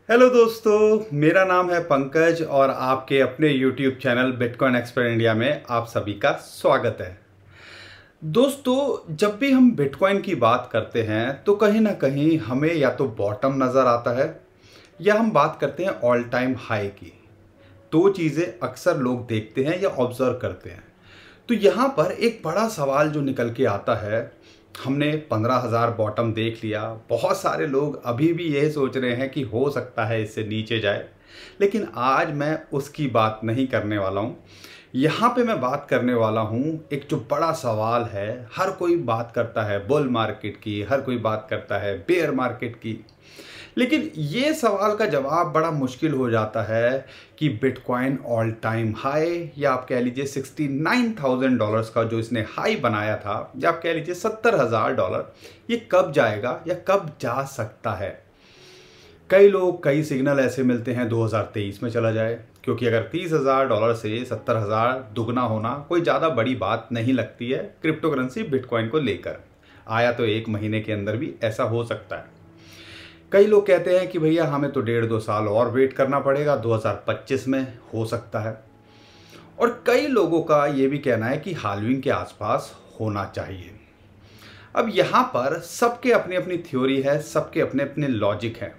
Hello दोस्तों, मेरा नाम है पंकज और आपके अपने YouTube channel bitcoin expert India में आप सभी का स्वागत है। दोस्तों, जब भी हम बिटकॉइन की बात करते हैं तो कहीं ना कहीं हमें या तो बॉटम नज़र आता है या हम बात करते हैं ऑल टाइम हाई की। दो चीज़ें अक्सर लोग देखते हैं या ऑब्जर्व करते हैं। तो यहाँ पर एक बड़ा सवाल जो निकल के आता है, हमने 15,000 बॉटम देख लिया। बहुत सारे लोग अभी भी यही सोच रहे हैं कि हो सकता है इससे नीचे जाए, लेकिन आज मैं उसकी बात नहीं करने वाला हूँ। यहाँ पे मैं बात करने वाला हूँ एक जो बड़ा सवाल है। हर कोई बात करता है बुल मार्केट की, हर कोई बात करता है बेयर मार्केट की, लेकिन ये सवाल का जवाब बड़ा मुश्किल हो जाता है कि बिटकॉइन ऑल टाइम हाई या आप कह लीजिए $69,000 का जो इसने हाई बनाया था, या आप कह लीजिए $70,000, ये कब जाएगा या कब जा सकता है। कई सिग्नल ऐसे मिलते हैं 2023 में चला जाए, क्योंकि अगर $30,000 से 70,000 दुगना होना कोई ज़्यादा बड़ी बात नहीं लगती है क्रिप्टो करेंसी बिटकॉइन को लेकर। आया तो एक महीने के अंदर भी ऐसा हो सकता है। कई लोग कहते हैं कि भैया हमें तो 1.5-2 साल और वेट करना पड़ेगा, 2025 में हो सकता है। और कई लोगों का ये भी कहना है कि हाल्विंग के आसपास होना चाहिए। अब यहाँ पर सबके अपनी अपनी थ्योरी है, सबके अपने अपने लॉजिक हैं,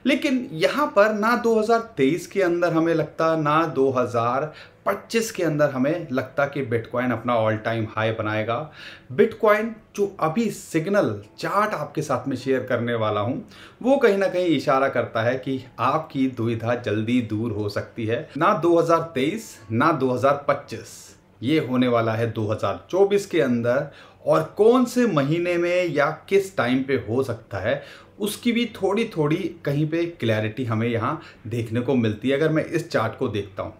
लेकिन यहाँ पर ना 2023 के अंदर हमें लगता, ना 2025 के अंदर हमें लगता कि बिटकॉइन अपना ऑल टाइम हाई बनाएगा। बिटकॉइन जो अभी सिग्नल चार्ट आपके साथ में शेयर करने वाला हूँ, वो कहीं ना कहीं इशारा करता है कि आपकी दुविधा जल्दी दूर हो सकती है। ना 2023 ना 2025, ये होने वाला है 2024 के अंदर। और कौन से महीने में या किस टाइम पे हो सकता है, उसकी भी थोड़ी थोड़ी कहीं पे क्लैरिटी हमें यहाँ देखने को मिलती है अगर मैं इस चार्ट को देखता हूँ।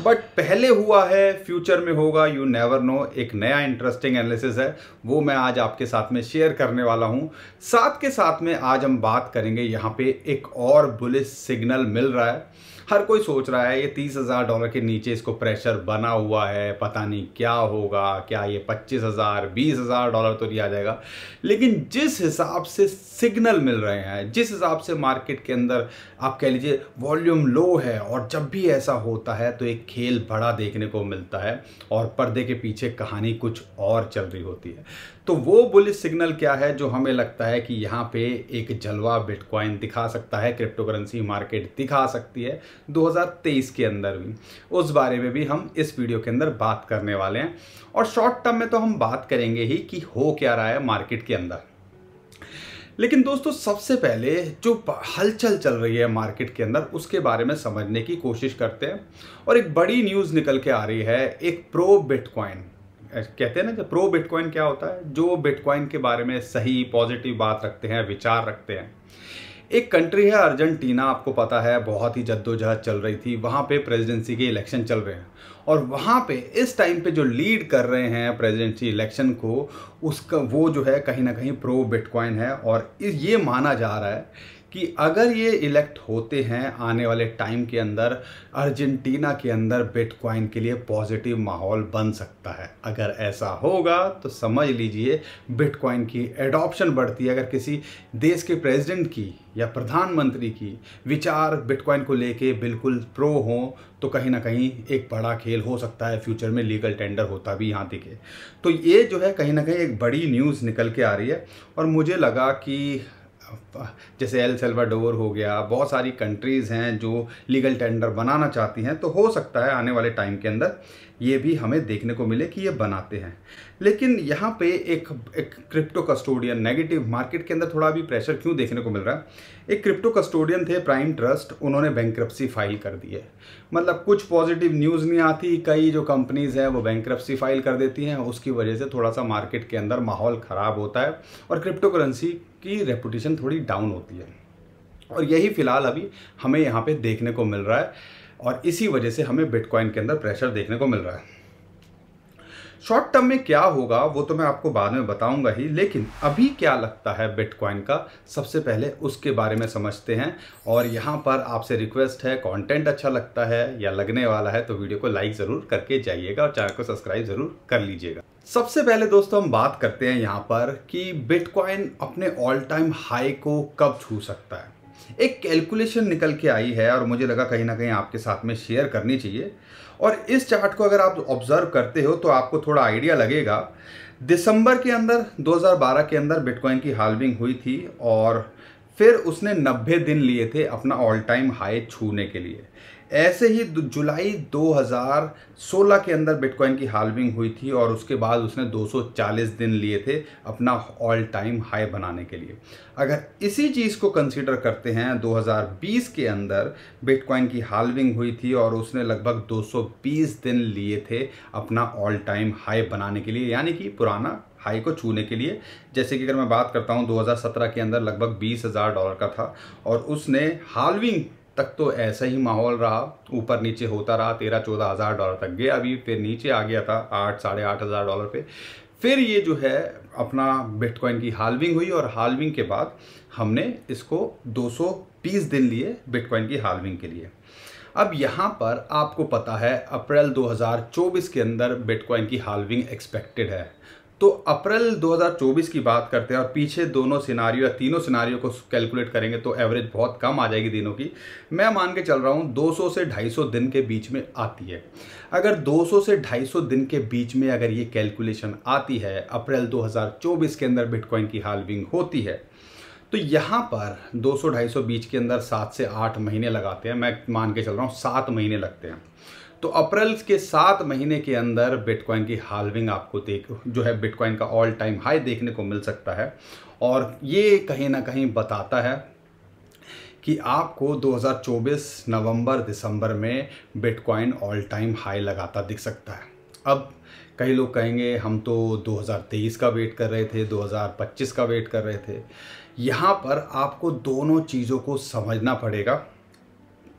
बट पहले हुआ है, फ्यूचर में होगा, यू नेवर नो। एक नया इंटरेस्टिंग एनालिसिस है, वो मैं आज आपके साथ में शेयर करने वाला हूँ। साथ के साथ में आज हम बात करेंगे, यहाँ पे एक और बुलिश सिग्नल मिल रहा है। हर कोई सोच रहा है ये $30,000 के नीचे इसको प्रेशर बना हुआ है, पता नहीं क्या होगा, क्या ये 25,000 $20,000 तो नहीं आ जाएगा। लेकिन जिस हिसाब से सिग्नल मिल रहे हैं, जिस हिसाब से मार्केट के अंदर आप कह लीजिए वॉल्यूम लो है, और जब भी ऐसा होता है तो एक खेल बड़ा देखने को मिलता है और पर्दे के पीछे कहानी कुछ और चल रही होती है। तो वो बुलिश सिग्नल क्या है जो हमें लगता है कि यहाँ पे एक जलवा बिटकॉइन दिखा सकता है, क्रिप्टो करेंसी मार्केट दिखा सकती है 2023 के अंदर भी, उस बारे में भी हम इस वीडियो के अंदर बात करने वाले हैं। और शॉर्ट टर्म में तो हम बात करेंगे ही कि हो क्या रहा है मार्केट के अंदर। लेकिन दोस्तों, सबसे पहले जो हलचल चल रही है मार्केट के अंदर, उसके बारे में समझने की कोशिश करते हैं। और एक बड़ी न्यूज़ निकल के आ रही है, एक प्रो बिटकॉइन, कहते हैं ना कि प्रो बिटकॉइन क्या होता है, जो बिटकॉइन के बारे में सही पॉजिटिव बात रखते हैं, विचार रखते हैं। एक कंट्री है अर्जेंटीना, आपको पता है बहुत ही जद्दोजहद चल रही थी, वहाँ पे प्रेसिडेंसी के इलेक्शन चल रहे हैं, और वहाँ पे इस टाइम पे जो लीड कर रहे हैं प्रेसिडेंसी इलेक्शन को, उसका वो जो है कहीं ना कहीं प्रो बिटकॉइन है। और ये माना जा रहा है कि अगर ये इलेक्ट होते हैं आने वाले टाइम के अंदर, अर्जेंटीना के अंदर बिटकॉइन के लिए पॉजिटिव माहौल बन सकता है। अगर ऐसा होगा तो समझ लीजिए बिटकॉइन की एडॉप्शन बढ़ती है। अगर किसी देश के प्रेसिडेंट की या प्रधानमंत्री की विचार बिटकॉइन को लेके बिल्कुल प्रो हो, तो कहीं ना कहीं एक बड़ा खेल हो सकता है, फ्यूचर में लीगल टेंडर होता भी यहाँ दिखे। तो ये जो है कहीं ना कहीं एक बड़ी न्यूज़ निकल के आ रही है। और मुझे लगा कि जैसे एल सल्वाडोर हो गया, बहुत सारी कंट्रीज़ हैं जो लीगल टेंडर बनाना चाहती हैं, तो हो सकता है आने वाले टाइम के अंदर ये भी हमें देखने को मिले कि ये बनाते हैं। लेकिन यहाँ पे एक क्रिप्टो कस्टोडियन, नेगेटिव मार्केट के अंदर थोड़ा भी प्रेशर क्यों देखने को मिल रहा है। एक क्रिप्टो कस्टोडियन थे प्राइम ट्रस्ट, उन्होंने बैंक्रप्सी फाइल कर दी है। मतलब कुछ पॉजिटिव न्यूज़ नहीं आती, कई जो कंपनीज़ हैं वो बैंक्रप्सी फाइल कर देती हैं, उसकी वजह से थोड़ा सा मार्केट के अंदर माहौल ख़राब होता है और क्रिप्टो करेंसी की रेपुटेशन थोड़ी डाउन होती है। और यही फ़िलहाल अभी हमें यहाँ पे देखने को मिल रहा है, और इसी वजह से हमें बिटकॉइन के अंदर प्रेशर देखने को मिल रहा है। शॉर्ट टर्म में क्या होगा वो तो मैं आपको बाद में बताऊंगा ही, लेकिन अभी क्या लगता है बिटकॉइन का, सबसे पहले उसके बारे में समझते हैं। और यहाँ पर आपसे रिक्वेस्ट है, कंटेंट अच्छा लगता है या लगने वाला है तो वीडियो को लाइक ज़रूर करके जाइएगा और चैनल को सब्सक्राइब ज़रूर कर लीजिएगा। सबसे पहले दोस्तों हम बात करते हैं यहाँ पर कि बिटकॉइन अपने ऑल टाइम हाई को कब छू सकता है। एक कैलकुलेशन निकल के आई है और मुझे लगा कहीं ना कहीं आपके साथ में शेयर करनी चाहिए। और इस चार्ट को अगर आप ऑब्जर्व करते हो तो आपको थोड़ा आइडिया लगेगा। दिसंबर के अंदर 2012 के अंदर बिटकॉइन की हाल्विंग हुई थी और फिर उसने 90 दिन लिए थे अपना ऑल टाइम हाई छूने के लिए। ऐसे ही जुलाई 2016 के अंदर बिटकॉइन की हाल्विंग हुई थी और उसके बाद उसने 240 दिन लिए थे अपना ऑल टाइम हाई बनाने के लिए। अगर इसी चीज़ को कंसीडर करते हैं, 2020 के अंदर बिटकॉइन की हाल्विंग हुई थी और उसने लगभग 220 दिन लिए थे अपना ऑल टाइम हाई बनाने के लिए, यानी कि पुराना हाई को छूने के लिए। जैसे कि अगर मैं बात करता हूं 2017 के अंदर लगभग $20,000 का था और उसने हाल्विंग तक तो ऐसा ही माहौल रहा, ऊपर नीचे होता रहा, $13,000-14,000 तक गया, अभी फिर नीचे आ गया था $8,000-8,500 पे। फिर ये जो है अपना बिटकॉइन की हाल्विंग हुई और हाल्विंग के बाद हमने इसको 220 दिन लिए बिटकॉइन की हाल्विंग के लिए। अब यहाँ पर आपको पता है अप्रैल 2024 के अंदर बिटकॉइन की हाल्विंग एक्सपेक्टेड है। तो अप्रैल 2024 की बात करते हैं और पीछे दोनों सिनारियो या तीनों सिनारियो को कैलकुलेट करेंगे तो एवरेज बहुत कम आ जाएगी दिनों की। मैं मान के चल रहा हूँ 200 से 250 दिन के बीच में आती है। अगर 200 से 250 दिन के बीच में अगर ये कैलकुलेशन आती है, अप्रैल 2024 के अंदर बिटकॉइन की हाल्विंग होती है, तो यहाँ पर 200-250 बीच के अंदर 7 से 8 महीने लगाते हैं। मैं मान के चल रहा हूँ 7 महीने लगते हैं। तो अप्रैल के 7 महीने के अंदर बिटकॉइन की हाल्विंग आपको जो है बिटकॉइन का ऑल टाइम हाई देखने को मिल सकता है। और ये कहीं ना कहीं बताता है कि आपको 2024 नवंबर दिसंबर में बिटकॉइन ऑल टाइम हाई लगाता दिख सकता है। अब कई लोग कहेंगे हम तो 2023 का वेट कर रहे थे, 2025 का वेट कर रहे थे। यहाँ पर आपको दोनों चीज़ों को समझना पड़ेगा।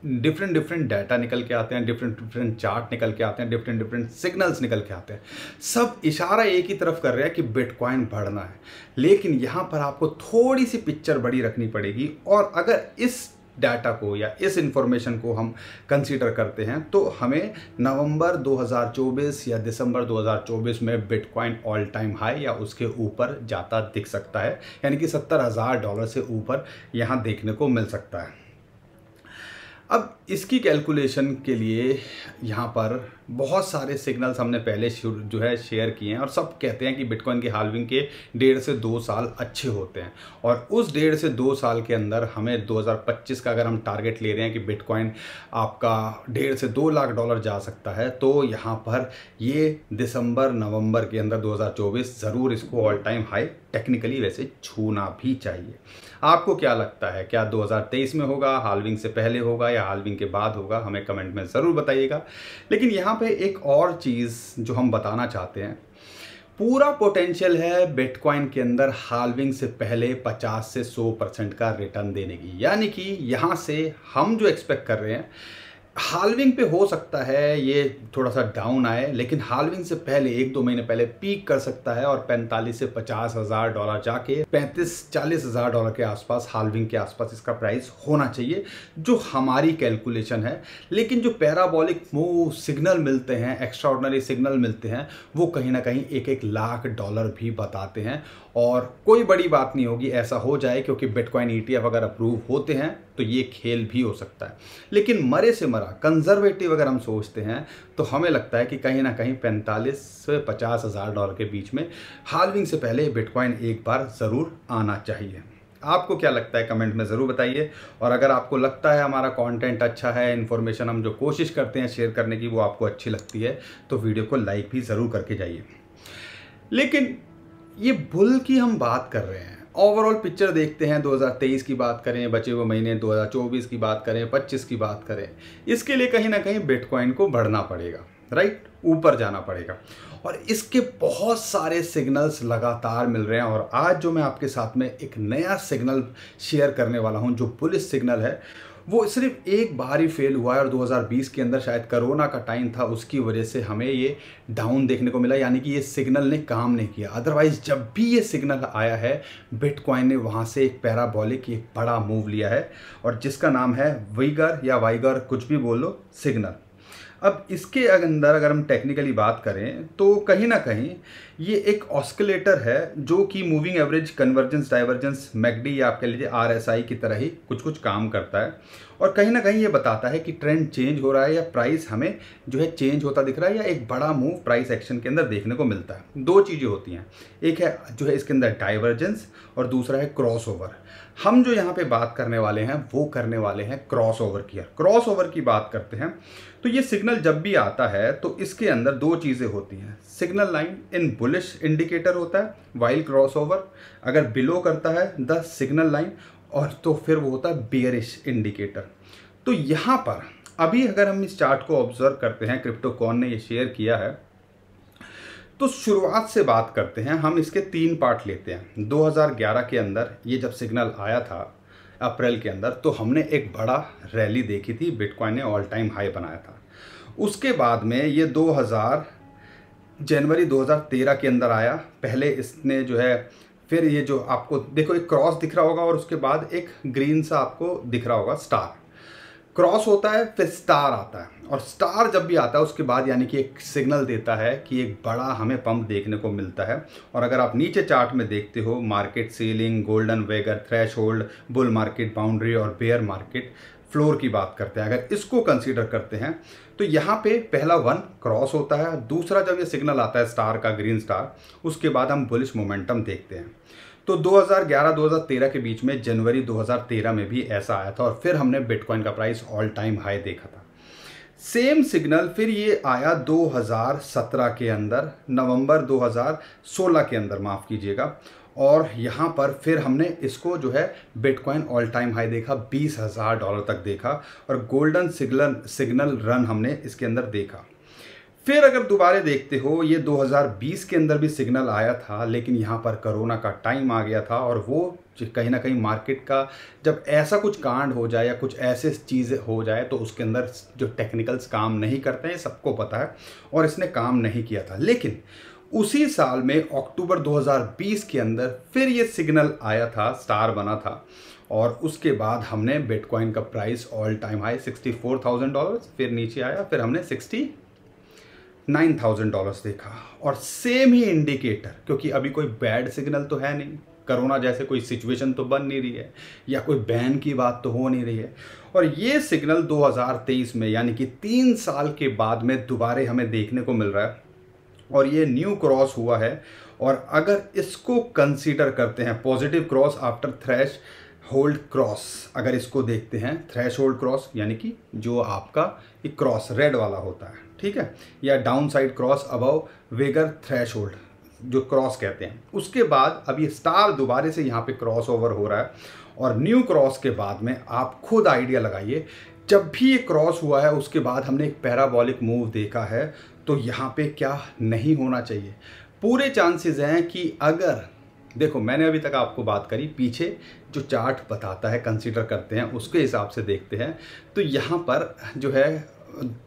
डिफरेंट डाटा निकल के आते हैं, डिफरेंट चार्ट निकल के आते हैं, डिफरेंट सिग्नल्स निकल के आते हैं। सब इशारा एक ही तरफ कर रहे हैं कि बिटकॉइन बढ़ना है, लेकिन यहाँ पर आपको थोड़ी सी पिक्चर बड़ी रखनी पड़ेगी। और अगर इस डाटा को या इस इंफॉर्मेशन को हम कंसीडर करते हैं तो हमें नवंबर 2024 या दिसंबर 2024 में बिटकॉइन ऑल टाइम हाई या उसके ऊपर जाता दिख सकता है, यानी कि $70,000 से ऊपर यहाँ देखने को मिल सकता है। अब इसकी कैलकुलेशन के लिए यहाँ पर बहुत सारे सिग्नल्स हमने पहले जो है शेयर किए हैं और सब कहते हैं कि बिटकॉइन की हाल्विंग के 1.5 से 2 साल अच्छे होते हैं। और उस 1.5 से 2 साल के अंदर हमें 2025 का अगर हम टारगेट ले रहे हैं कि बिटकॉइन आपका $1.5 से 2 लाख जा सकता है, तो यहाँ पर ये दिसंबर नवंबर के अंदर 2024 ज़रूर इसको ऑल टाइम हाई टेक्निकली वैसे छूना भी चाहिए। आपको क्या लगता है, क्या 2023 में होगा, हाल्विंग से पहले होगा या हाल्विंग के बाद होगा? हमें कमेंट में ज़रूर बताइएगा। लेकिन यहाँ पे एक और चीज़ जो हम बताना चाहते हैं, पूरा पोटेंशियल है बिटकॉइन के अंदर हाल्विंग से पहले 50 से 100% का रिटर्न देने की। यानी कि यहाँ से हम जो एक्सपेक्ट कर रहे हैं, हाल्विंग पे हो सकता है ये थोड़ा सा डाउन आए, लेकिन हाल्विंग से पहले 1-2 महीने पहले पीक कर सकता है और 45 से 50 हज़ार डॉलर जाके 35-40 हज़ार डॉलर के आसपास, हाल्विंग के आसपास इसका प्राइस होना चाहिए, जो हमारी कैलकुलेशन है। लेकिन जो पैराबॉलिक मूव सिग्नल मिलते हैं, एक्स्ट्राऑर्डिनरी सिग्नल मिलते हैं, वो कहीं ना कहीं 1-1 लाख डॉलर भी बताते हैं। और कोई बड़ी बात नहीं होगी ऐसा हो जाए, क्योंकि बिटकॉइन ETF अगर अप्रूव होते हैं तो ये खेल भी हो सकता है। लेकिन मरे से मरा कंजर्वेटिव अगर हम सोचते हैं तो हमें लगता है कि कहीं ना कहीं 45 से 50 हज़ार डॉलर के बीच में हाल्विंग से पहले बिटकॉइन एक बार ज़रूर आना चाहिए। आपको क्या लगता है कमेंट में ज़रूर बताइए। और अगर आपको लगता है हमारा कंटेंट अच्छा है, इन्फॉर्मेशन हम जो कोशिश करते हैं शेयर करने की वो आपको अच्छी लगती है, तो वीडियो को लाइक भी ज़रूर करके जाइए। लेकिन ये बुल की हम बात कर रहे हैं, ओवरऑल पिक्चर देखते हैं। 2023 की बात करें, बचे हुए महीने 2024 की बात करें, 25 की बात करें, इसके लिए कहीं ना कहीं बिटकॉइन को बढ़ना पड़ेगा, राइट, ऊपर जाना पड़ेगा। और इसके बहुत सारे सिग्नल्स लगातार मिल रहे हैं। और आज जो मैं आपके साथ में एक नया सिग्नल शेयर करने वाला हूं, जो बुलिश सिग्नल है, वो सिर्फ एक बार ही फेल हुआ है और 2020 के अंदर शायद कोरोना का टाइम था, उसकी वजह से हमें ये डाउन देखने को मिला, यानी कि ये सिग्नल ने काम नहीं किया। अदरवाइज जब भी ये सिग्नल आया है, बिटकॉइन ने वहाँ से एक पैराबॉलिक एक बड़ा मूव लिया है, और जिसका नाम है वीगर या वाइगर, कुछ भी बोलो, सिग्नल। अब इसके अंदर अगर हम टेक्निकली बात करें तो कहीं ना कहीं ये एक ऑस्किलेटर है जो कि moving average, convergence, divergence, McD या आप कह लीजिए आरएसआई की तरह ही कुछ कुछ काम करता है और कहीं ना कहीं ये बताता है कि ट्रेंड चेंज हो रहा है या प्राइस हमें जो है चेंज होता दिख रहा है या एक बड़ा मूव प्राइस एक्शन के अंदर देखने को मिलता है। दो चीज़ें होती हैं, एक है जो है इसके अंदर डाइवर्जेंस और दूसरा है क्रॉस ओवर। हम जो यहाँ पे बात करने वाले हैं वो करने वाले हैं क्रॉस ओवर की। क्रॉस ओवर की बात करते हैं तो ये सिग्नल जब भी आता है तो इसके अंदर दो चीज़ें होती हैं। Signal line in bullish indicator होता है, वाइल क्रॉस ओवर अगर बिलो करता है द सिग्नल लाइन और तो फिर वो होता है बेयरिश इंडिकेटर। तो यहाँ पर अभी अगर हम इस चार्ट को ऑब्जर्व करते हैं, क्रिप्टोकॉन ने ये शेयर किया है, तो शुरुआत से बात करते हैं। हम इसके 3 पार्ट लेते हैं। 2011 के अंदर ये जब सिग्नल आया था अप्रैल के अंदर, तो हमने एक बड़ा रैली देखी थी, बिटकॉइन ने ऑल टाइम हाई बनाया था। उसके बाद में ये जनवरी 2013 के अंदर आया। पहले इसने जो है, फिर ये जो आपको देखो एक क्रॉस दिख रहा होगा और उसके बाद एक ग्रीन सा आपको दिख रहा होगा स्टार। क्रॉस होता है फिर स्टार आता है और स्टार जब भी आता है उसके बाद यानी कि एक सिग्नल देता है कि एक बड़ा हमें पंप देखने को मिलता है। और अगर आप नीचे चार्ट में देखते हो, market ceiling, golden wager, threshold, bull market boundary और बेयर मार्केट फ्लोर की बात करते हैं। अगर इसको कंसीडर करते हैं तो यहाँ पे पहला 1 क्रॉस होता है, दूसरा जब ये सिग्नल आता है स्टार का, ग्रीन स्टार, उसके बाद हम बुलिश मोमेंटम देखते हैं। तो 2011-2013 के बीच में जनवरी 2013 में भी ऐसा आया था और फिर हमने बिटकॉइन का प्राइस ऑल टाइम हाई देखा था। सेम सिग्नल फिर ये आया 2017 के अंदर, नवंबर 2016 के अंदर माफ़ कीजिएगा, और यहाँ पर फिर हमने इसको जो है बिटकॉइन ऑल टाइम हाई देखा, $20,000 तक देखा और गोल्डन सिग्नल रन हमने इसके अंदर देखा। फिर अगर दोबारा देखते हो, ये 2020 के अंदर भी सिग्नल आया था, लेकिन यहाँ पर कोरोना का टाइम आ गया था और वो कहीं ना कहीं मार्केट का जब ऐसा कुछ कांड हो जाए या कुछ ऐसे चीज़ हो जाए तो उसके अंदर जो टेक्निकल्स काम नहीं करते हैं, सबको पता है, और इसने काम नहीं किया था। लेकिन उसी साल में अक्टूबर 2020 के अंदर फिर ये सिग्नल आया था, स्टार बना था, और उसके बाद हमने बिटकॉइन का प्राइस ऑल टाइम हाई $64,000, फिर नीचे आया, फिर हमने $69,000 देखा। और सेम ही इंडिकेटर, क्योंकि अभी कोई बैड सिग्नल तो है नहीं, कोरोना जैसे कोई सिचुएशन तो बन नहीं रही है या कोई बैन की बात तो हो नहीं रही है, और ये सिग्नल 2023 में यानी कि 3 साल के बाद में दोबारा हमें देखने को मिल रहा है और ये न्यू क्रॉस हुआ है। और अगर इसको कंसीडर करते हैं positive cross after threshold cross, अगर इसको देखते हैं थ्रेश होल्ड क्रॉस यानी कि जो आपका ये क्रॉस रेड वाला होता है, ठीक है, या downside cross above wager threshold जो क्रॉस कहते हैं, उसके बाद अब ये स्टार दोबारा से यहाँ पे क्रॉस ओवर हो रहा है और न्यू क्रॉस के बाद में आप खुद आइडिया लगाइए, जब भी ये क्रॉस हुआ है उसके बाद हमने एक पैराबॉलिक मूव देखा है, तो यहाँ पे क्या नहीं होना चाहिए, पूरे चांसेस हैं कि अगर देखो मैंने अभी तक आपको बात करी, पीछे जो चार्ट बताता है कंसीडर करते हैं उसके हिसाब से देखते हैं, तो यहाँ पर जो है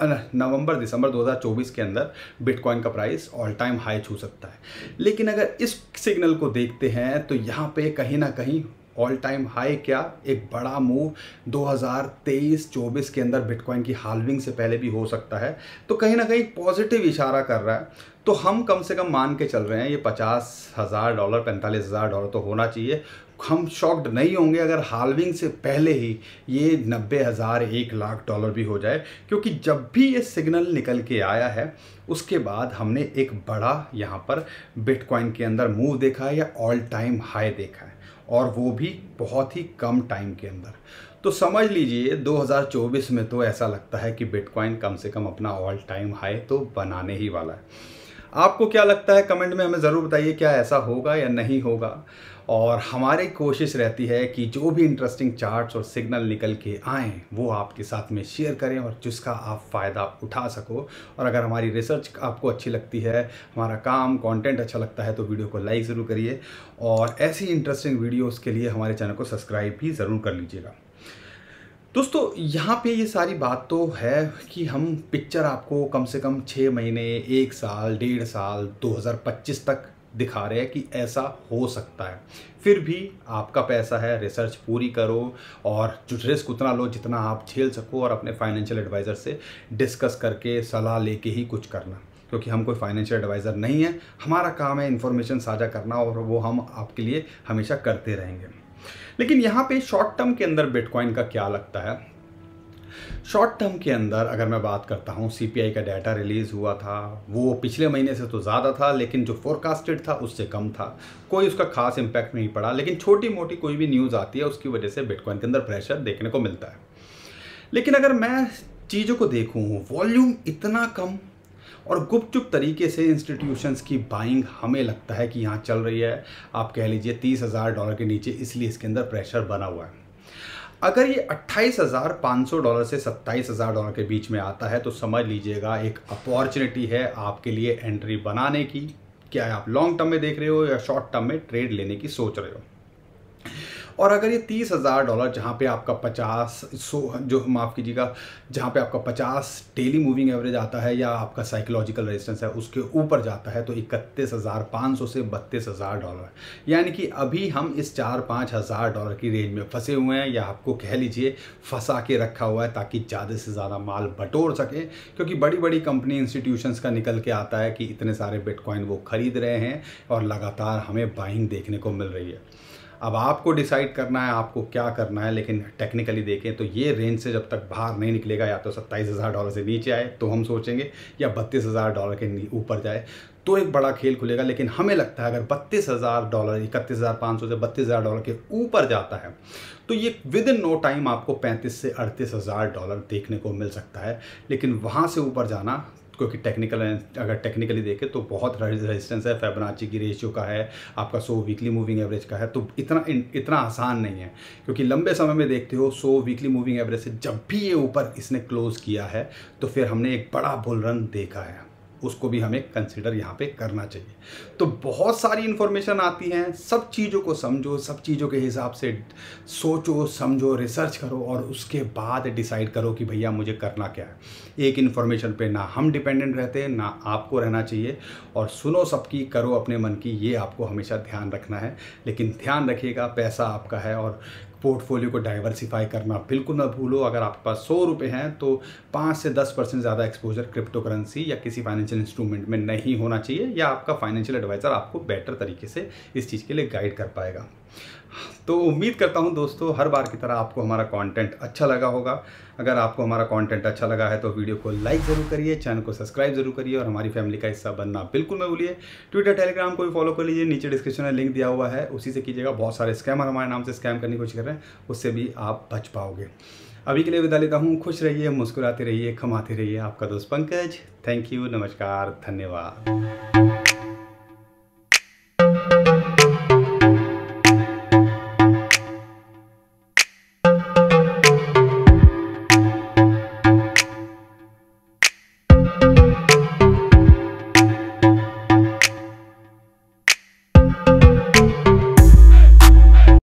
नवंबर-दिसंबर 2024 के अंदर बिटकॉइन का प्राइस ऑल टाइम हाई छू सकता है। लेकिन अगर इस सिग्नल को देखते हैं तो यहाँ पे कहीं ना कहीं ऑल टाइम हाई क्या, एक बड़ा मूव 2023-24 के अंदर बिटकॉइन की हाल्विंग से पहले भी हो सकता है, तो कहीं ना कहीं पॉजिटिव इशारा कर रहा है। तो हम कम से कम मान के चल रहे हैं ये $50,000 $45,000 तो होना चाहिए। हम शॉक्ड नहीं होंगे अगर हाल्विंग से पहले ही ये $90,000 $1,00,000 भी हो जाए, क्योंकि जब भी ये सिग्नल निकल के आया है उसके बाद हमने एक बड़ा यहाँ पर बिटकॉइन के अंदर मूव देखा है या ऑल टाइम हाई देखा है, और वो भी बहुत ही कम टाइम के अंदर। तो समझ लीजिए 2024 में तो ऐसा लगता है कि बिटकॉइन कम से कम अपना ऑल टाइम हाई तो बनाने ही वाला है। आपको क्या लगता है कमेंट में हमें ज़रूर बताइए, क्या ऐसा होगा या नहीं होगा। और हमारी कोशिश रहती है कि जो भी इंटरेस्टिंग चार्ट्स और सिग्नल निकल के आएँ वो आपके साथ में शेयर करें और जिसका आप फ़ायदा उठा सको। और अगर हमारी रिसर्च आपको अच्छी लगती है, हमारा काम कंटेंट अच्छा लगता है, तो वीडियो को लाइक ज़रूर करिए और ऐसी इंटरेस्टिंग वीडियोज़ के लिए हमारे चैनल को सब्सक्राइब भी ज़रूर कर लीजिएगा। दोस्तों यहाँ पे ये सारी बात तो है कि हम पिक्चर आपको कम से कम 6 महीने, 1 साल, 1.5 साल, 2025 तक दिखा रहे हैं कि ऐसा हो सकता है। फिर भी आपका पैसा है, रिसर्च पूरी करो और जो रिस्क उतना लो जितना आप झेल सको, और अपने फाइनेंशियल एडवाइज़र से डिस्कस करके सलाह लेके ही कुछ करना। क्योंकि हम कोई फाइनेंशियल एडवाइज़र नहीं है। हमारा काम है इन्फॉर्मेशन साझा करना और वो हम आपके लिए हमेशा करते रहेंगे। लेकिन यहाँ पे शॉर्ट टर्म के अंदर बिटकॉइन का क्या लगता है? शॉर्ट टर्म के अंदर अगर मैं बात करता हूँ, सीपीआई का डाटा रिलीज़ हुआ था, वो पिछले महीने से तो ज़्यादा था, लेकिन जो फोरकास्टेड था उससे कम था। कोई उसका खास इम्पैक्ट नहीं पड़ा, लेकिन छोटी मोटी कोई भी न्यूज़ आती है उसकी वजह से बिटकॉइन के अंदर प्रेशर देखने को मिलता है। लेकिन अगर मैं चीज़ों को देखूँ, वॉल्यूम इतना कम और गुपचुप तरीके से इंस्टीट्यूशंस की बाइंग हमें लगता है कि यहाँ चल रही है। आप कह लीजिए $30,000 के नीचे, इसलिए इसके अंदर प्रेशर बना हुआ है। अगर ये $28,500 से $27,000 के बीच में आता है तो समझ लीजिएगा एक अपॉर्चुनिटी है आपके लिए एंट्री बनाने की। क्या है, आप लॉन्ग टर्म में देख रहे हो या शॉर्ट टर्म में ट्रेड लेने की सोच रहे हो? और अगर ये $30,000 जहाँ पे आपका 50 डेली मूविंग एवरेज आता है या आपका साइकोलॉजिकल रेजिस्टेंस है उसके ऊपर जाता है तो $31,500 से $32,000, यानी कि अभी हम इस $4-5,000 की रेंज में फंसे हुए हैं, या आपको कह लीजिए फंसा के रखा हुआ है ताकि ज़्यादा से ज़्यादा माल बटोर सके। क्योंकि बड़ी बड़ी कंपनी इंस्टीट्यूशंस का निकल के आता है कि इतने सारे बिटकॉइन वो खरीद रहे हैं और लगातार हमें बाइंग देखने को मिल रही है। अब आपको डिसाइड करना है आपको क्या करना है, लेकिन टेक्निकली देखें तो ये रेंज से जब तक बाहर नहीं निकलेगा, या तो $27,000 से नीचे आए तो हम सोचेंगे, या $32,000 के ऊपर जाए तो एक बड़ा खेल खुलेगा। लेकिन हमें लगता है अगर $32,000, $31,500 से $32,000 के ऊपर जाता है तो ये विद इन नो टाइम आपको $35,000 से $38,000 देखने को मिल सकता है। लेकिन वहाँ से ऊपर जाना, क्योंकि अगर टेक्निकली देखें तो बहुत रेजिस्टेंस है, फिबोनाची की रेशियो का है, आपका 100 वीकली मूविंग एवरेज का है, तो इतना आसान नहीं है। क्योंकि लंबे समय में देखते हो 100 वीकली मूविंग एवरेज से जब भी ये ऊपर इसने क्लोज किया है तो फिर हमने एक बड़ा बुल रन देखा है, उसको भी हमें कंसिडर यहाँ पे करना चाहिए। तो बहुत सारी इन्फॉर्मेशन आती हैं, सब चीज़ों को समझो, सब चीज़ों के हिसाब से सोचो, समझो, रिसर्च करो और उसके बाद डिसाइड करो कि भैया मुझे करना क्या है। एक इन्फॉर्मेशन पे ना हम डिपेंडेंट रहते, ना आपको रहना चाहिए। और सुनो सबकी, करो अपने मन की, ये आपको हमेशा ध्यान रखना है। लेकिन ध्यान रखिएगा, पैसा आपका है और पोर्टफोलियो को डाइवर्सिफाई करना बिल्कुल ना भूलो। अगर आपके पास ₹100 हैं तो 5 से 10% ज़्यादा एक्सपोजर क्रिप्टो करेंसी या किसी फाइनेंशियल इंस्ट्रूमेंट में नहीं होना चाहिए, या आपका फाइनेंशियल एडवाइज़र आपको बेटर तरीके से इस चीज़ के लिए गाइड कर पाएगा। तो उम्मीद करता हूं दोस्तों हर बार की तरह आपको हमारा कंटेंट अच्छा लगा होगा। अगर आपको हमारा कंटेंट अच्छा लगा है तो वीडियो को लाइक ज़रूर करिए, चैनल को सब्सक्राइब ज़रूर करिए और हमारी फैमिली का हिस्सा बनना बिल्कुल मत भूलिए। ट्विटर, टेलीग्राम को भी फॉलो कर लीजिए, नीचे डिस्क्रिप्शन में लिंक दिया हुआ है, उसी से कीजिएगा। बहुत सारे स्कैमर हमारे नाम से स्कैम करने की कोशिश कर रहे हैं, उससे भी आप बच पाओगे। अभी के लिए विदा लेता हूँ। खुश रहिए, मुस्कुराते रहिए, कमाते रहिए। आपका दोस्त पंकज। थैंक यू, नमस्कार, धन्यवाद।